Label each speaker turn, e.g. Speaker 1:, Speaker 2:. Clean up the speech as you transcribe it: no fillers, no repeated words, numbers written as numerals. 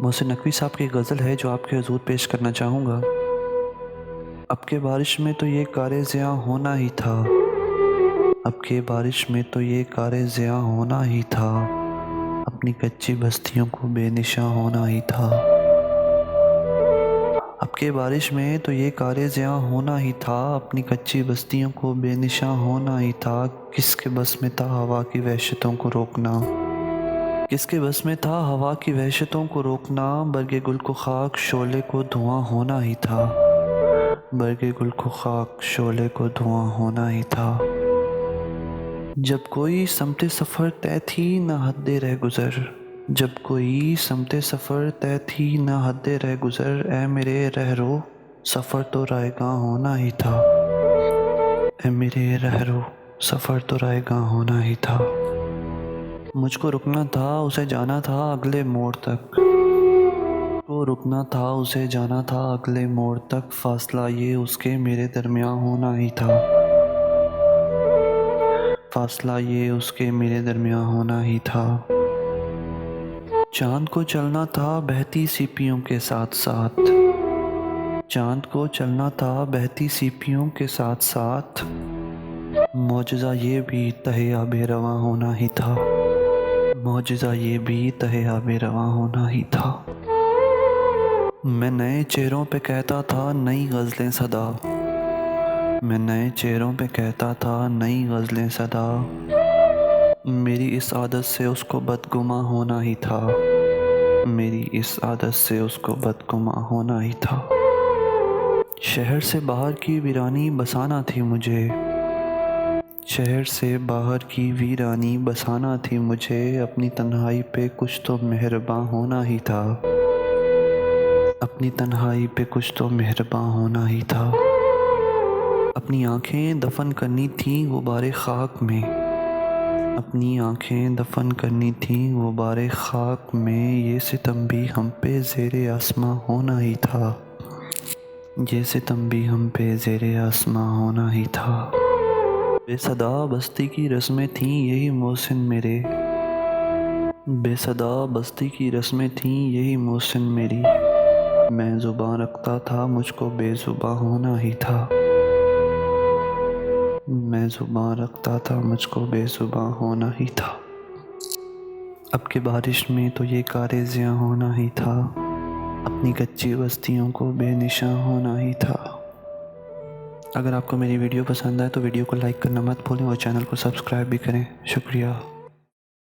Speaker 1: मोहसिन नकवी साहब की गज़ल है जो आपके हुज़ूर पेश करना चाहूँगा। अब के बारिश में तो ये कारे ज़ियाँ होना ही था, अब के बारिश में तो ये कारे ज़ियाँ होना ही था, अपनी कच्ची बस्तियों को बेनिशां होना ही था। अब के बारिश में तो ये कारे ज़ियाँ होना ही था, अपनी कच्ची बस्तियों को बेनिशां होना ही था। किसके बस में था हवा की वहशतों को रोकना, किसके बस में था हवा की वहशतों को रोकना। बरगे गुल को खाक शोले को धुआं होना ही था, बरगे गुल को खाक शोले को धुआं होना ही था। जब कोई समते सफ़र तय थी न हद्दे रह गुज़र, जब कोई समते सफ़र तय थी न हद्दे रह गुज़र। ए मेरे रहरो सफ़र तो रायगां होना ही था, ए मेरे रहरो सफ़र तो रायगां होना ही था। मुझको रुकना था उसे जाना था अगले मोड़ तक, को रुकना था उसे जाना था अगले मोड़ तक। फासला ये उसके मेरे दरमियाँ होना ही था, फासला ये उसके मेरे दरमियाँ होना ही था। चाँद को चलना था बहती सीपियों के साथ साथ, चाँद को चलना था बहती सीपियों के साथ साथ। मौजज़ा ये भी तहे आबे रवां होना ही था, मौजज़ा ये भी तहे आबे रवां होना ही था। मैं नए चेहरों पे कहता था नई गज़लें सदा, मैं नए चेहरों पे कहता था नई गज़लें सदा। मेरी इस आदत से उसको बदगुमा होना ही था, मेरी इस आदत से उसको बदगुमा होना ही था। शहर से बाहर की वीरानी बसाना थी मुझे, शहर से बाहर की वीरानी बसाना थी मुझे। अपनी तन्हाई पे कुछ तो मेहरबान होना ही था, अपनी तन्हाई पे कुछ तो मेहरबान होना ही था। अपनी आँखें दफन करनी थी गुबारे खाक में, अपनी आँखें दफन करनी थी गुबारे खाक में। ये सितम भी हम पे ज़ेरे आसमां होना ही था, ये सितम भी हम पे ज़ेरे आसमां होना ही था। बेसदा बस्ती की रस्में थीं यही मोहसिन मेरे, बेसदा बस्ती की रस्में थीं यही मोहसिन मेरी। मैं ज़ुबान रखता था मुझको बेज़ुबां होना ही था, मैं ज़ुबान रखता था मुझको बेज़ुबां होना ही था। अब के बारिश में तो ये कारे ज़ियाँ होना ही था, अपनी कच्ची बस्तियों को बेनिशां होना ही था। अगर आपको मेरी वीडियो पसंद आए तो वीडियो को लाइक करना मत भूलें और चैनल को सब्सक्राइब भी करें। शुक्रिया।